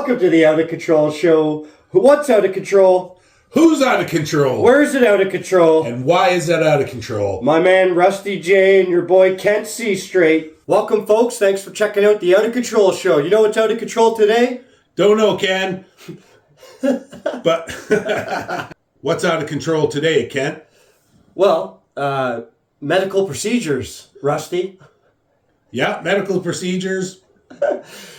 Welcome to the Out of Control show. What's out of control? Who's out of control? Where's it out of control? And why is that out of control? My man Rusty J and your boy Kent C. Straight. Welcome, folks. Thanks for checking out the Out of Control show. You know what's out of control today? Don't know, Ken. But what's out of control today, Kent? Well, medical procedures, Rusty. Yeah, medical procedures.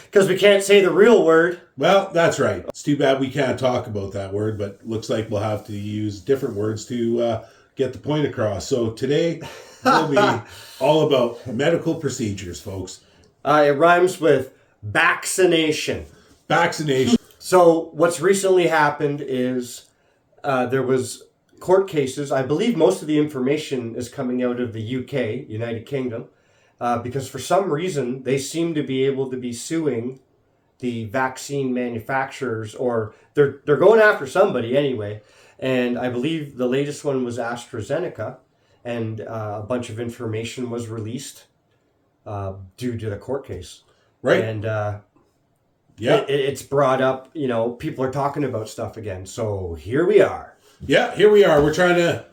Because we can't say the real word. Well, that's right. It's too bad we can't talk about that word, but looks like we'll have to use different words to get the point across. So today will be all about medical procedures, folks. It rhymes with vaccination. Vaccination. So what's recently happened is there was court cases. I believe most of the information is coming out of the UK, United Kingdom, because for some reason they seem to be able to be suing the vaccine manufacturers, or they're going after somebody anyway. And I believe the latest one was AstraZeneca, and a bunch of information was released due to the court case. Right. And yeah, it's brought up, you know, people are talking about stuff again. So here we are. Yeah, here we are. We're trying to,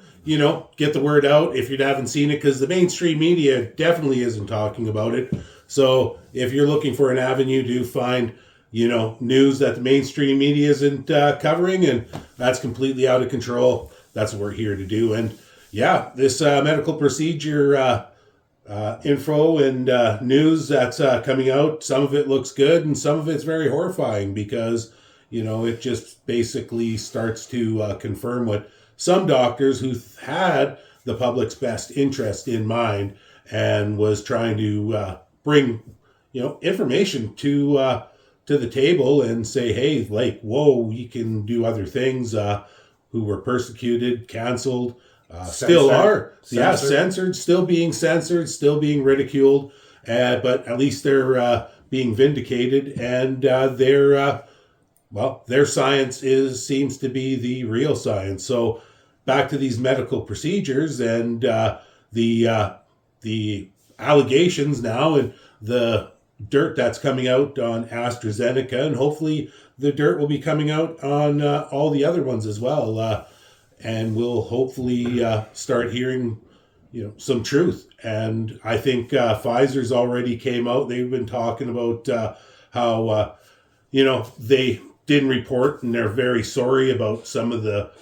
get the word out if you haven't seen it, because the mainstream media definitely isn't talking about it. So if you're looking for an avenue to find, news that the mainstream media isn't covering, and that's completely out of control, that's what we're here to do. And yeah, this medical procedure info and news that's coming out, some of it looks good and some of it's very horrifying, because it just basically starts to confirm what some doctors who had the public's best interest in mind and was trying to bring information to the table and say, hey, like, whoa, you can do other things, who were persecuted, canceled, still are. Yeah, censored, still being ridiculed, but at least they're being vindicated, and their science seems to be the real science. So back to these medical procedures and the allegations now, and the dirt that's coming out on AstraZeneca, and hopefully the dirt will be coming out on all the other ones as well. And we'll hopefully start hearing, some truth. And I think Pfizer's already came out. They've been talking about how, they didn't report, and they're very sorry about some of the,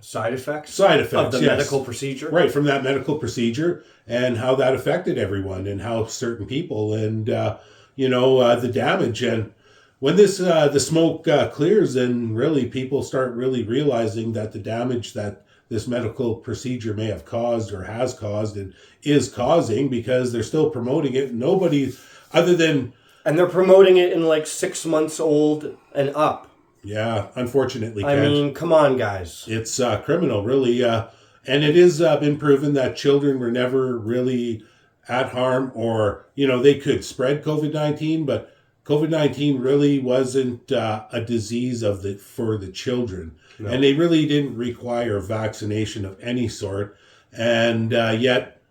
Side effects of the medical procedure. Right, from that medical procedure, and how that affected everyone, and how certain people, and, the damage. And when this the smoke clears, and really people start really realizing that the damage that this medical procedure may have caused, or has caused, and is causing, because they're still promoting it. Nobody other than... And they're promoting it in like 6 months old and up. Yeah, unfortunately, I mean, come on, guys. It's criminal, really. And it has been proven that children were never really at harm, or, they could spread COVID-19, but COVID-19 really wasn't a disease for the children. No. And they really didn't require vaccination of any sort. And yet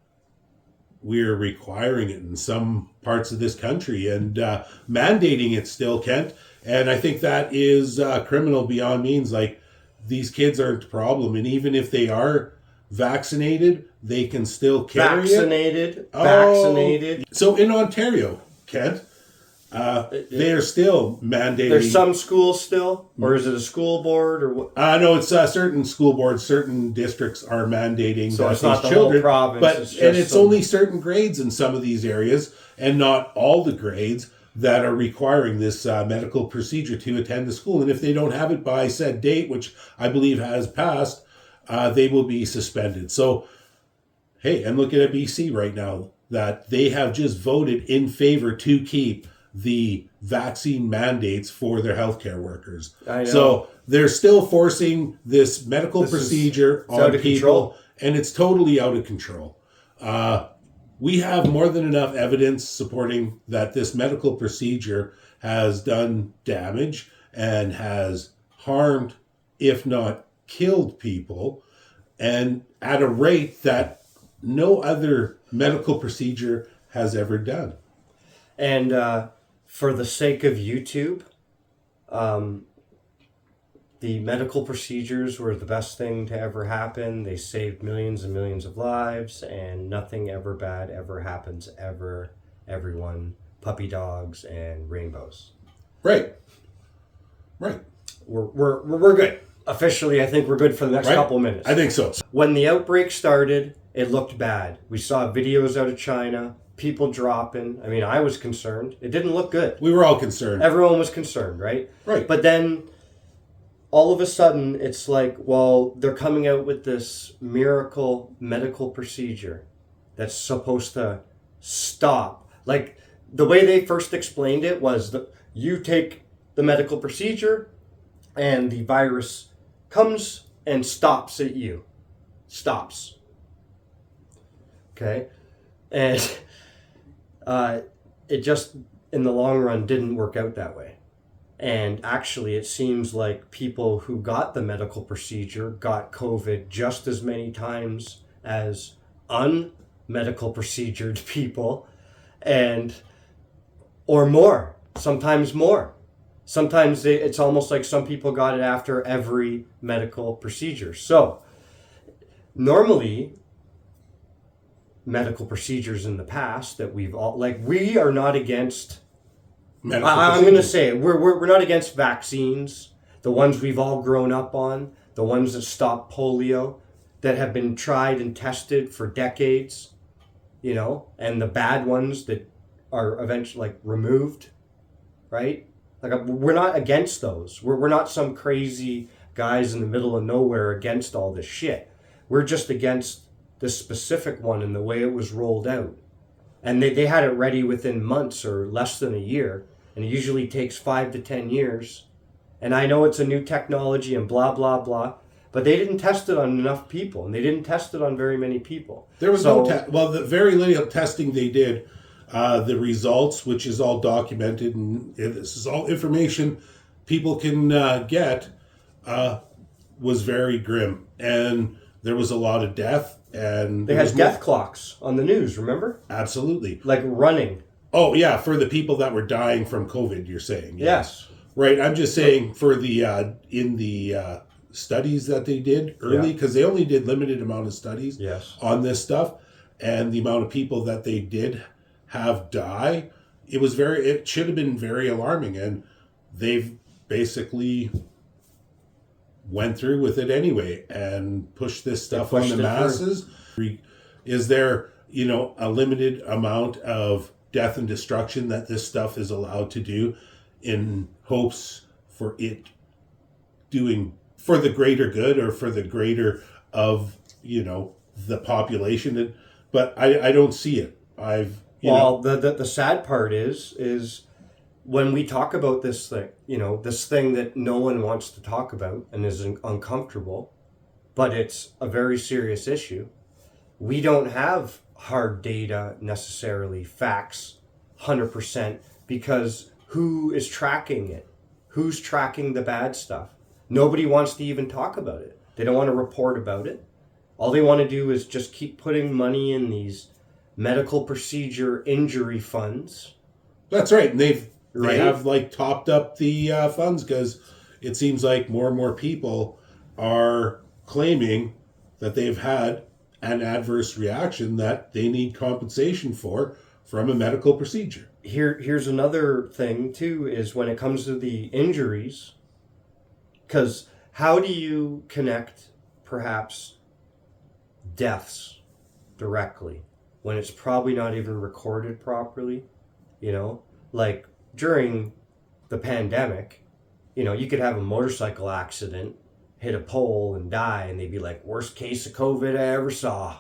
we're requiring it in some parts of this country, and mandating it still, Kent. And I think that is criminal beyond means. Like, these kids aren't the problem. And even if they are vaccinated, they can still carry it. Vaccinated. So in Ontario, Kent, they are still mandating. There's some schools still? Or is it a school board? Or what? No, it's certain school boards, certain districts are mandating so that it's not these the children, whole province. but it's only certain grades in some of these areas, and not all the grades, that are requiring this medical procedure to attend the school. And if they don't have it by said date, which I believe has passed, they will be suspended. So, hey, I'm looking at BC right now, that they have just voted in favor to keep the vaccine mandates for their healthcare workers. I know. So they're still forcing this medical procedure on people, control. And it's totally out of control. We have more than enough evidence supporting that this medical procedure has done damage and has harmed, if not killed, people, and at a rate that no other medical procedure has ever done. And for the sake of YouTube, the medical procedures were the best thing to ever happen. They saved millions and millions of lives, and nothing ever bad ever happens ever. Everyone, puppy dogs and rainbows. Right. We're good. Officially, I think we're good for the next couple minutes. I think so. When the outbreak started, it looked bad. We saw videos out of China, people dropping. I mean, I was concerned. It didn't look good. We were all concerned. Everyone was concerned, right? Right. But then all of a sudden, it's like, well, they're coming out with this miracle medical procedure that's supposed to stop. Like, the way they first explained it was that you take the medical procedure and the virus comes and stops at you. Stops. Okay? And it just, in the long run, didn't work out that way. And actually, it seems like people who got the medical procedure got COVID just as many times as unmedical procedured people, or more, sometimes more. Sometimes it's almost like some people got it after every medical procedure. So, normally, medical procedures in the past that we are not against. I'm going to say it. We're not against vaccines, the ones we've all grown up on, the ones that stop polio, that have been tried and tested for decades, and the bad ones that are eventually removed, right? We're not against those. We're not some crazy guys in the middle of nowhere against all this shit. We're just against this specific one and the way it was rolled out. And they had it ready within months or less than a year. And it usually takes 5 to 10 years. And I know it's a new technology and blah, blah, blah. But they didn't test it on enough people. And they didn't test it on very many people. There was the very little testing they did, the results, which is all documented, and this is all information people can get, was very grim. And there was a lot of death. And they had death clocks on the news, remember? Absolutely. Like running. Oh, yeah, for the people that were dying from COVID, you're saying. Yes. Right, I'm just saying for the, in the studies that they did early, because they only did limited amount of studies on this stuff, and the amount of people that they did have die, it should have been very alarming, and they've basically went through with it anyway and pushed this stuff on the masses. Is there, a limited amount of death and destruction that this stuff is allowed to do in hopes for it doing for the greater good or for the greater of, the population? But I don't see it. The sad part is when we talk about this thing, this thing that no one wants to talk about and is uncomfortable, but it's a very serious issue. We don't have hard data necessarily, facts, 100%, because who is tracking it? Who's tracking the bad stuff? Nobody wants to even talk about it. They don't want to report about it. All they want to do is just keep putting money in these medical procedure injury funds. That's right. And they have topped up the funds because it seems like more and more people are claiming that they've had an adverse reaction that they need compensation for from a medical procedure. Here's another thing too, is when it comes to the injuries, because how do you connect perhaps deaths directly when it's probably not even recorded properly? Like during the pandemic, you could have a motorcycle accident, hit a pole and die, and they'd be like, worst case of COVID I ever saw,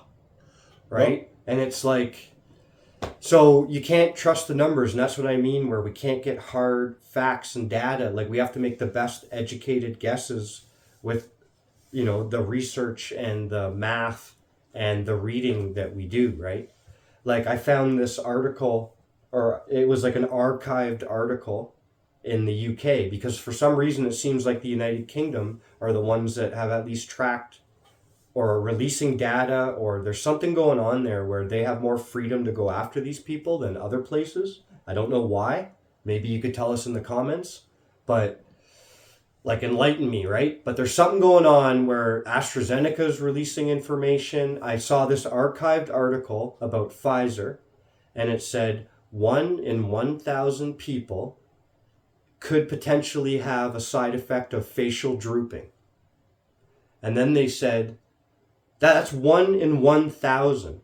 right? Well, and it's like, so you can't trust the numbers, and that's what I mean, where we can't get hard facts and data. Like, we have to make the best educated guesses with, the research and the math and the reading that we do, right? Like, I found this article, or it was like an archived article in the UK, because for some reason it seems like the United Kingdom are the ones that have at least tracked or are releasing data, or there's something going on there where they have more freedom to go after these people than other places. I don't know why, Maybe you could tell us in the comments, but like enlighten me, right? But there's something going on where AstraZeneca is releasing information. I saw this archived article about Pfizer, and it said 1 in 1,000 people could potentially have a side effect of facial drooping. And then they said that's 1 in 1,000.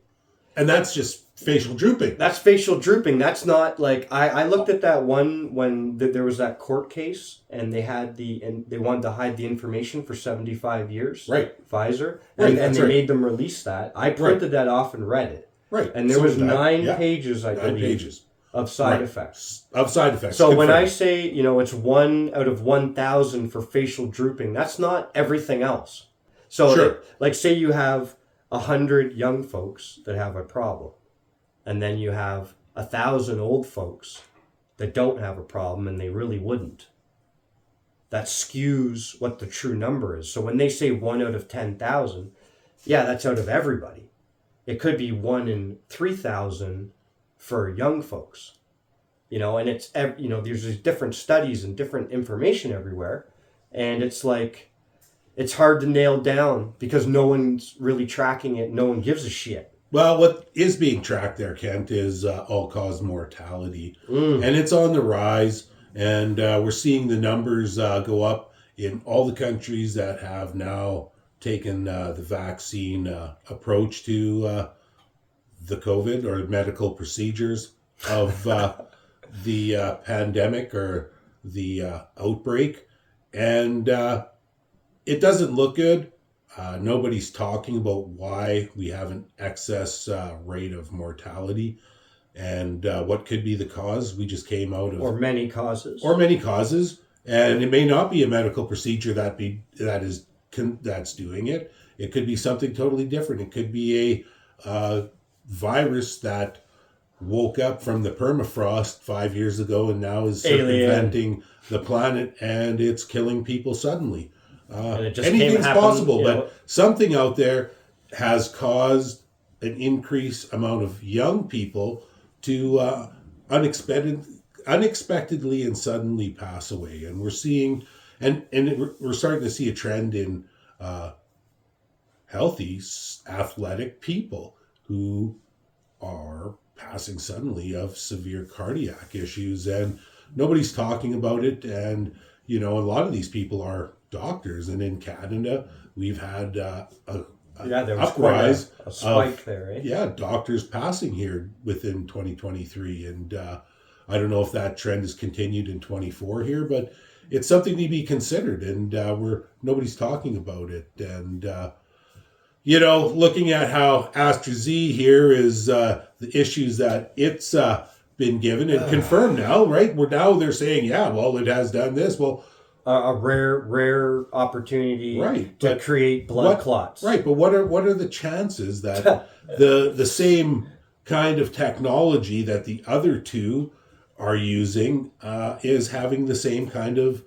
And that's just facial drooping. That's facial drooping. That's not like I looked at that one when there was that court case and they wanted to hide the information for 75 years. Right. Pfizer. Right, And they made them release that. I printed that off and read it. Right. And there was 9 pages, I believe, pages of side effects. Of side effects. So when I say, it's 1 out of 1,000 for facial drooping, that's not everything else. So sure. like say you have 100 young folks that have a problem. And then you have 1,000 old folks that don't have a problem and they really wouldn't. That skews what the true number is. So when they say 1 out of 10,000, yeah, that's out of everybody. It could be 1 in 3,000 for young folks. And it's, there's these different studies and different information everywhere. And it's like, it's hard to nail down because no one's really tracking it. No one gives a shit. Well, what is being tracked there, Kent, is all-cause mortality. And it's on the rise. And we're seeing the numbers go up in all the countries that have now taken the vaccine approach to the COVID or medical procedures of the pandemic or the outbreak. And it doesn't look good. Nobody's talking about why we have an excess rate of mortality and what could be the cause. We just came out of... Or many causes. And it may not be a medical procedure that's doing it. It could be something totally different. It could be a virus that woke up from the permafrost 5 years ago and now is circumventing the planet and it's killing people suddenly. Anything's possible, but something out there has caused an increased amount of young people to unexpectedly and suddenly pass away. And we're seeing, we're starting to see a trend in healthy, athletic people who are passing suddenly of severe cardiac issues, and nobody's talking about it. And, a lot of these people are doctors, and in Canada we've had there was uprise, a spike there, right? Yeah, doctors passing here within 2023, and I don't know if that trend has continued in 24 here, but it's something to be considered, and nobody's talking about it. And looking at how AstraZ here is the issues that it's been given and confirmed now, right? They're saying, yeah, well, it has done this. Well, a rare opportunity to create blood clots. Right, but what are the chances that the same kind of technology that the other two are using is having the same kind of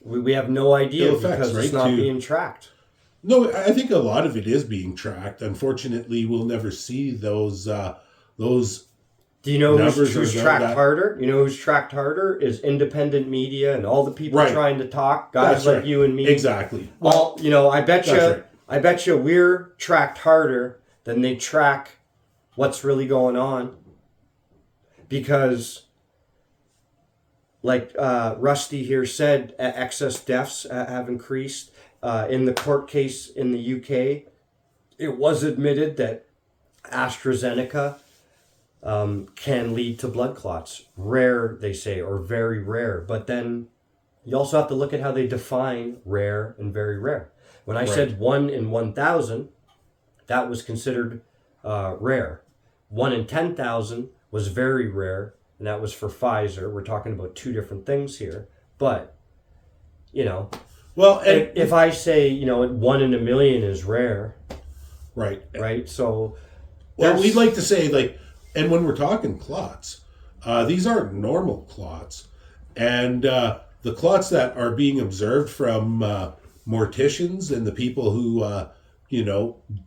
we have no idea effects, because it's not being tracked. No, I think a lot of it is being tracked. Unfortunately, we'll never see those. Do you know who's tracked harder? Who's tracked harder is independent media and all the people trying to talk, guys like you and me. Exactly. Well, I bet you we're tracked harder than they track what's really going on. Because, like Rusty here said, excess deaths have increased. In the court case in the UK, it was admitted that AstraZeneca can lead to blood clots. Rare, they say, or very rare. But then you also have to look at how they define rare and very rare. When I said 1 in 1,000, that was considered rare. 1 in 10,000 was very rare, and that was for Pfizer. We're talking about two different things here. But, well, if I say, 1 in a million is rare. Right. Right? So... Well, we'd like to say, and when we're talking clots, these aren't normal clots. And the clots that are being observed from morticians and the people who,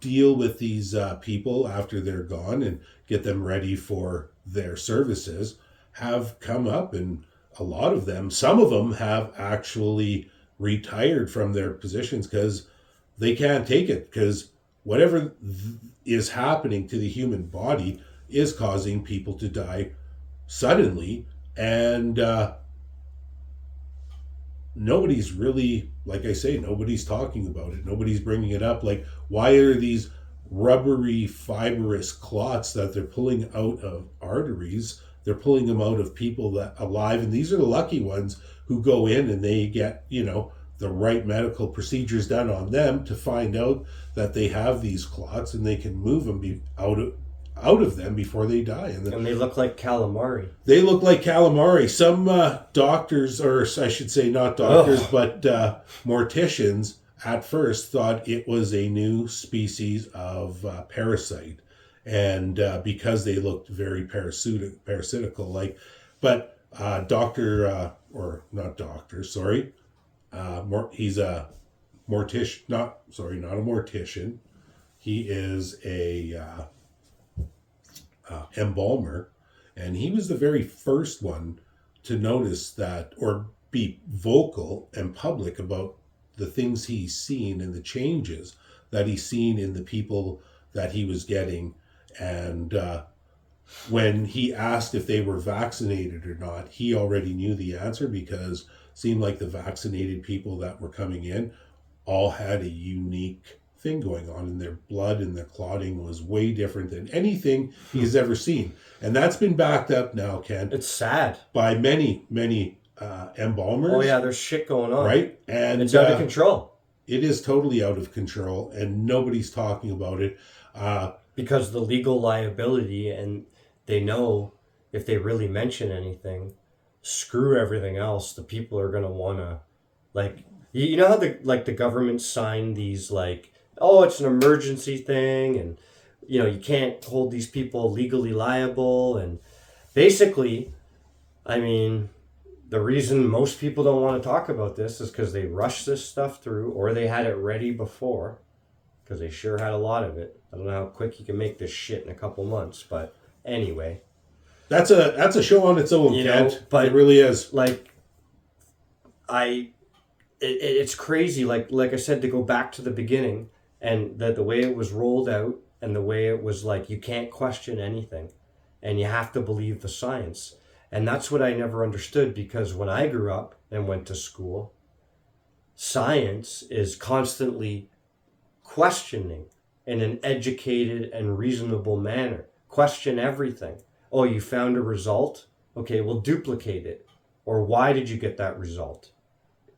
deal with these people after they're gone and get them ready for their services have come up, and some of them have actually retired from their positions because they can't take it, because whatever is happening to the human body is causing people to die suddenly, and nobody's really, like I say, nobody's talking about it. Nobody's bringing it up. Like, why are these rubbery, fibrous clots that they're pulling out of arteries? They're pulling them out of people that alive, and these are the lucky ones who go in and they get, the right medical procedures done on them to find out that they have these clots, and they can move them out of them before they die. And they look like calamari. They look like calamari. Some doctors, or I should say not doctors, but morticians at first thought it was a new species of parasite. And because they looked very parasitical, but he's a mortician, not a mortician. He is a embalmer, and he was the very first one to notice that, or be vocal and public about the things he's seen and the changes that he's seen in the people that he was getting. And when he asked if they were vaccinated or not, he already knew the answer, because it seemed like the vaccinated people that were coming in all had a unique thing going on in their blood, and their clotting was way different than anything he's ever seen. And that's been backed up now, Ken. It's sad. By many embalmers. Oh yeah, there's shit going on. Right? And it's out of control. It is totally out of control, and nobody's talking about it. Because the legal liability, and they know if they really mention anything, screw everything else, the people are going to want to, you know how the government signed these, oh, it's an emergency thing, and you can't hold these people legally liable, and basically, the reason most people don't want to talk about this is because they rushed this stuff through, or they had it ready before, because they sure had a lot of it. I don't know how quick you can make this shit in a couple months, but anyway. That's a show on its own, Kent. But it really is. It's crazy. Like I said, to go back to the beginning, and the way it was rolled out, and the way it was you can't question anything, and you have to believe the science. And that's what I never understood, because when I grew up and went to school, science is constantly questioning in an educated and reasonable manner. Question everything. Oh, you found a result? Okay, well, duplicate it. Or why did you get that result?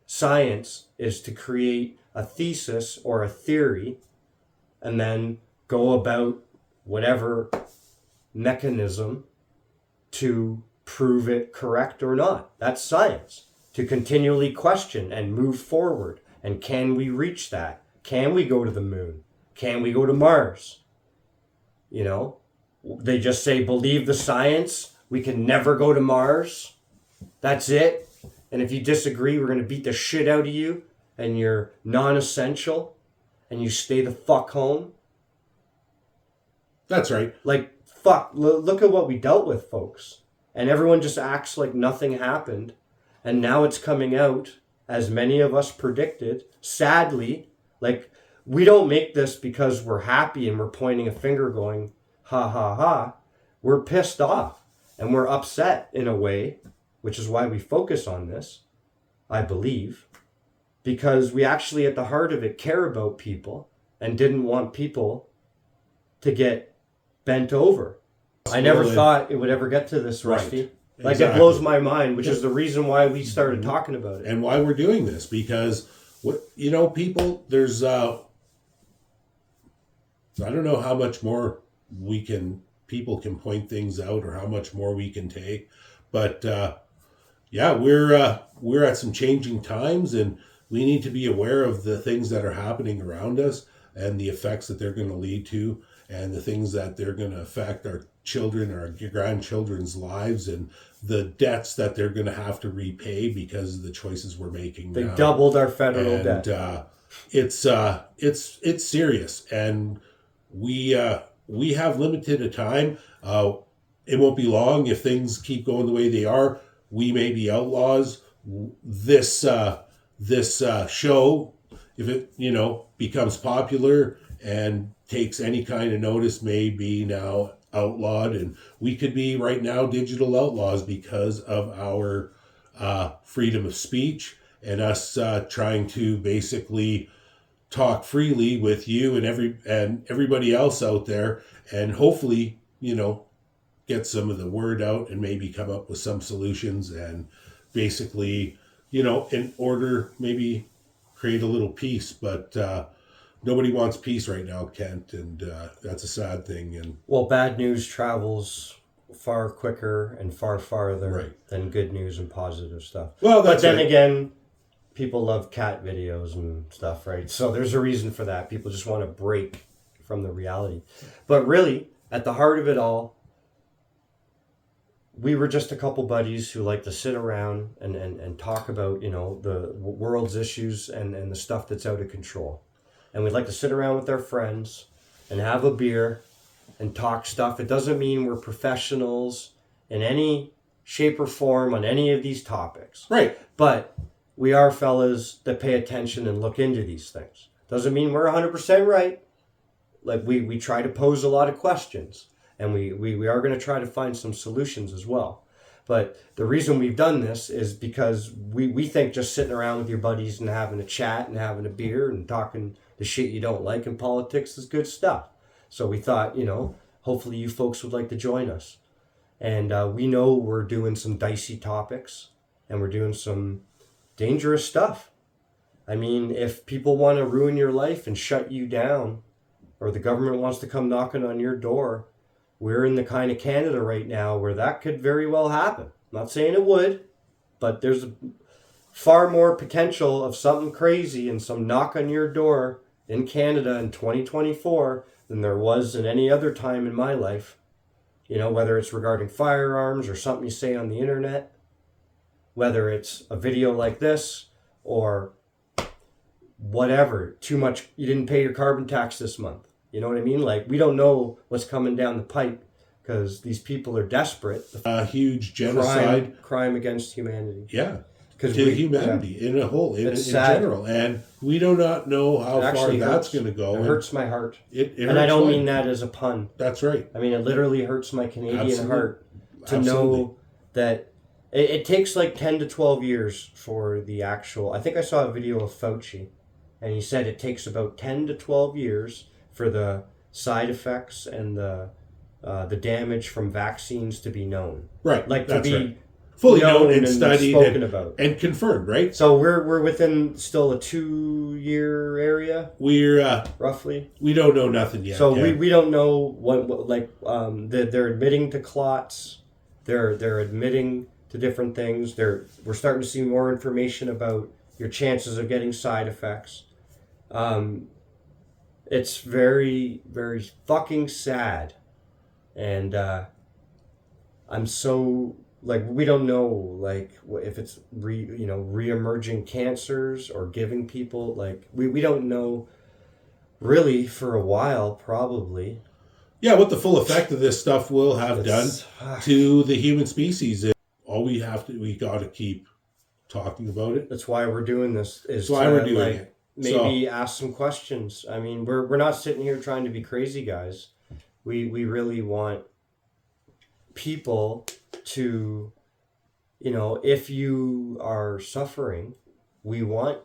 Science is to create a thesis or a theory and then go about whatever mechanism to prove it correct or not. That's science. To continually question and move forward. And can we reach that? Can we go to the moon? Can we go to Mars? They just say, believe the science. We can never go to Mars. That's it. And if you disagree, we're going to beat the shit out of you, and you're non-essential, and you stay the fuck home. That's right. Fuck. Look at what we dealt with, folks. And everyone just acts like nothing happened. And now it's coming out, as many of us predicted, sadly. We don't make this because we're happy and we're pointing a finger going, ha ha ha. We're pissed off and we're upset in a way, which is why we focus on this, I believe, because we actually at the heart of it care about people and didn't want people to get bent over. I never thought it would ever get to this, Rusty. Right. Exactly. It blows my mind, which is the reason why we started talking about it. And why we're doing this, because people, there's I don't know how much more people can point things out, or how much more we can take, but we're at some changing times, and we need to be aware of the things that are happening around us, and the effects that they're going to lead to, and the things that they're going to affect our children or our grandchildren's lives, and the debts that they're going to have to repay because of the choices we're making. They doubled our federal debt. It's serious, and we have limited a time. it won't be long if things keep going the way they are. We may be outlaws. This show, if it becomes popular and takes any kind of notice, may be now outlawed, and we could be right now digital outlaws because of our freedom of speech and us trying to basically talk freely with you and everybody else out there, and hopefully get some of the word out and maybe come up with some solutions and basically in order maybe create a little peace. But nobody wants peace right now, Kent, and that's a sad thing. And Well, bad news travels far quicker and far farther Right. than good news and positive stuff. well, But that's then right. again, people love cat videos and stuff, right? So there's a reason for that. People just want to break from the reality. But really, at the heart of it all, we were just a couple buddies who like to sit around and talk about, the world's issues and the stuff that's out of control. And we'd like to sit around with our friends and have a beer and talk stuff. It doesn't mean we're professionals in any shape or form on any of these topics. Right. But we are fellas that pay attention and look into these things. Doesn't mean we're 100% right. Like we try to pose a lot of questions, and we are going to try to find some solutions as well. But the reason we've done this is because we think just sitting around with your buddies and having a chat and having a beer and talking the shit you don't like in politics is good stuff. So we thought, hopefully you folks would like to join us. And we know we're doing some dicey topics and we're doing some dangerous stuff. I mean, if people want to ruin your life and shut you down, or the government wants to come knocking on your door, we're in the kind of Canada right now where that could very well happen. I'm not saying it would, but there's far more potential of something crazy and some knock on your door in Canada in 2024 than there was in any other time in my life. Whether it's regarding firearms or something you say on the internet, whether it's a video like this or whatever, too much, you didn't pay your carbon tax this month. You know what I mean? Like, we don't know what's coming down the pipe because these people are desperate. A huge genocide. Crime against humanity. Yeah. Because To humanity in a whole, in sad. general. And we do not know how far that's going to go. It hurts my heart. It and I don't mine. mean that as a pun. That's right. I mean, it literally hurts my Canadian heart to Absolutely. know that it takes like 10 to 12 years for the actual... I think I saw a video of Fauci, and he said it takes about 10 to 12 years for the side effects and the damage from vaccines to be known. Right. Like that's to be right. Fully known and studied spoken about. And confirmed, right? So we're within still a 2-year area, We're roughly. we don't know nothing yet. So yeah. we don't know what they're admitting to clots, they're admitting to different things. We're starting to see more information about your chances of getting side effects. It's very, very fucking sad, and I'm so we don't know if it's re-emerging cancers or giving people we don't know really for a while probably. Yeah, what the full effect of this stuff will have done to the human species. All we got to keep talking about it. That's why we're doing this. That's why we're doing it. Maybe ask some questions. I mean, we're not sitting here trying to be crazy guys. We really want people to, if you are suffering, we want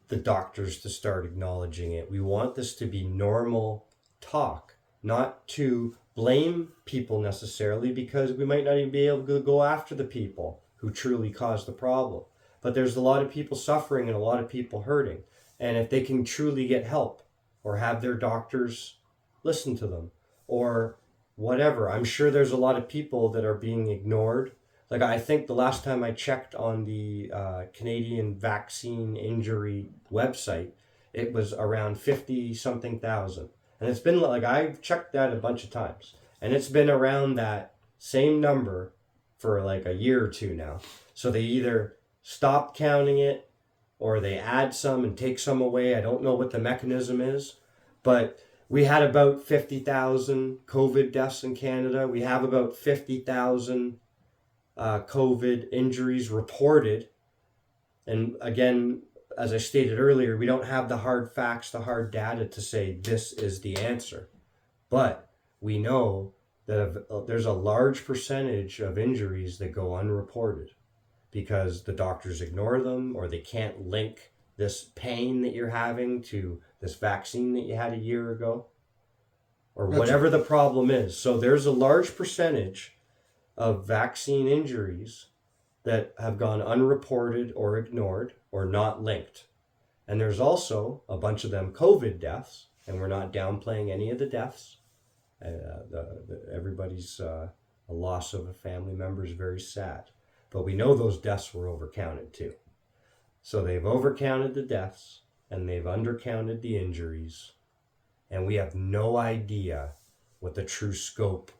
the doctors to start acknowledging it. We want this to be normal talk, not to blame people necessarily, because we might not even be able to go after the people who truly caused the problem. But there's a lot of people suffering and a lot of people hurting. And if they can truly get help or have their doctors listen to them or whatever, I'm sure there's a lot of people that are being ignored. Like, I think the last time I checked on the Canadian vaccine injury website, it was around 50-something thousand. And it's been I've checked that a bunch of times. And it's been around that same number for a year or two now. So they either stop counting it or they add some and take some away. I don't know what the mechanism is. But we had about 50,000 COVID deaths in Canada. We have about 50,000 COVID injuries reported. And again, as I stated earlier, we don't have the hard facts, the hard data to say this is the answer. But we know that there's a large percentage of injuries that go unreported because the doctors ignore them, or they can't link this pain that you're having to this vaccine that you had a year ago, or whatever the problem is. So there's a large percentage of vaccine injuries that have gone unreported or ignored or not linked. And there's also a bunch of them COVID deaths, and we're not downplaying any of the deaths. Everybody's a loss of a family member is very sad. But we know those deaths were overcounted too. So they've overcounted the deaths and they've undercounted the injuries. And we have no idea what the true scope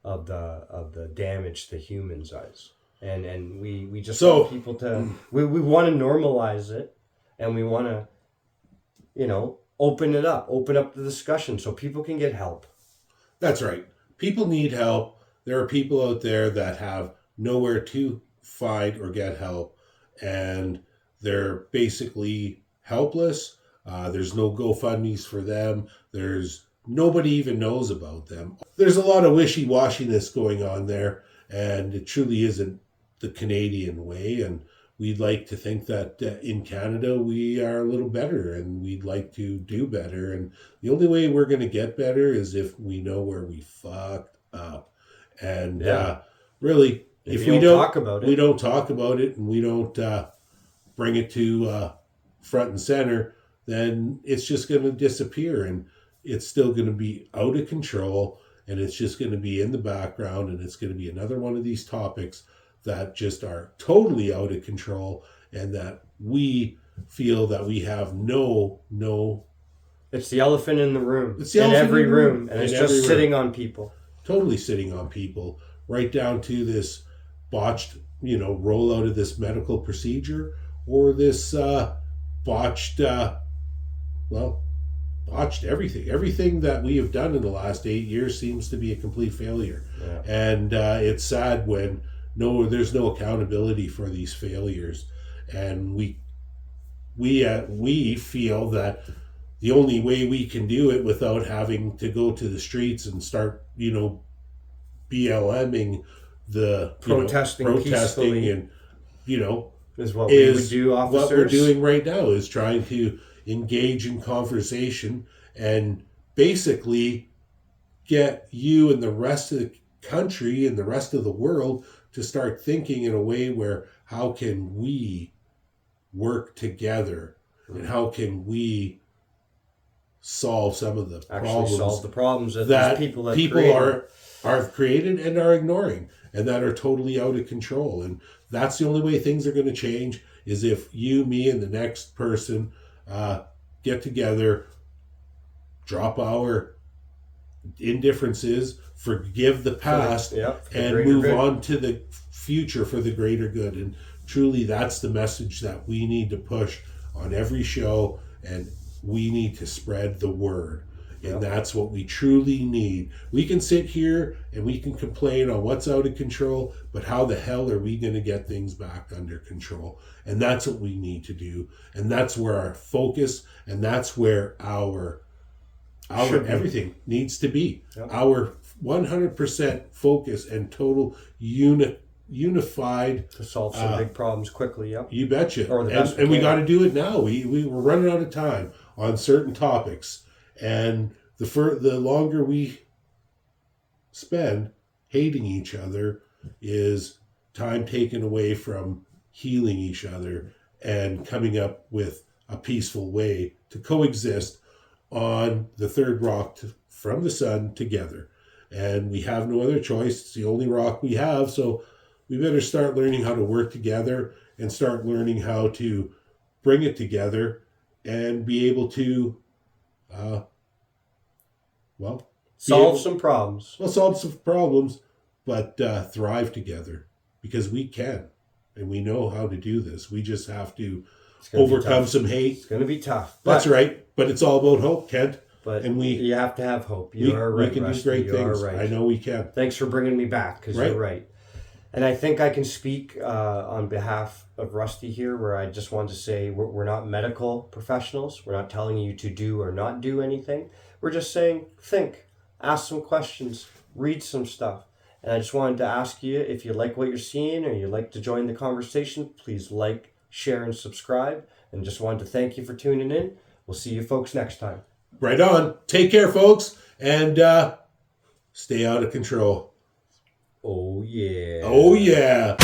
of the damage to humans is. And we just want people to, we want to normalize it, and we want to, open up the discussion so people can get help. That's right. People need help. There are people out there that have nowhere to find or get help, and they're basically helpless. There's no GoFundMes for them. There's nobody even knows about them. There's a lot of wishy-washiness going on there, and it truly isn't the Canadian way. And we'd like to think that in Canada we are a little better, and we'd like to do better. And the only way we're going to get better is if we know where we fucked up. And really, if we don't talk about it, we don't talk about it, and we don't bring it to front and center, then it's just going to disappear, and it's still going to be out of control, and it's just going to be in the background, and it's going to be another one of these topics that just are totally out of control, and that we feel that we have no. It's the elephant in the room. It's the elephant in every room, and it's just sitting on people. Totally sitting on people, right down to this botched, rollout of this medical procedure, or this botched everything. Everything that we have done in the last 8 years seems to be a complete failure. Yeah. And it's sad when there's no accountability for these failures. And we feel that the only way we can do it without having to go to the streets and start, BLMing the protesting and, is what we would do, officers. What we're doing right now is trying to engage in conversation and basically get you and the rest of the country and the rest of the world to start thinking in a way where how can we work together, and how can we solve some of the problems that people are created and are ignoring, and that are totally out of control. And that's the only way things are going to change, is if you, me, and the next person get together, drop our indifferences, forgive the past, and move on to the future for the greater good. And truly, that's the message that we need to push on every show, and we need to spread the word. And that's what we truly need. We can sit here and we can complain on what's out of control, but how the hell are we going to get things back under control? And that's what we need to do. And that's where our focus, and that's where our everything needs to be. Yep. Our 100% focus and total unified to solve some big problems quickly. Yep. You betcha. And we got to do it now. We're running out of time on certain topics. And the longer we spend hating each other is time taken away from healing each other and coming up with a peaceful way to coexist on the third rock from the sun together. And we have no other choice. It's the only rock we have. So we better start learning how to work together and start learning how to bring it together and be able to solve some problems. Well, solve some problems, but thrive together, because we can, and we know how to do this. We just have to overcome some hate. It's going to be tough. That's right, but it's all about hope, Kent. But and you have to have hope. You are right, we can Rusty. do great You things. are right. I know we can. Thanks for bringing me back, because you're right. And I think I can speak on behalf of Rusty here, where I just want to say we're not medical professionals. We're not telling you to do or not do anything. We're just saying think, ask some questions, read some stuff. And I just wanted to ask you, if you like what you're seeing or you'd like to join the conversation, please like, share, and subscribe. And just wanted to thank you for tuning in. We'll see you folks next time. Right on. Take care, folks, and stay out of control. Oh, yeah. Oh, yeah.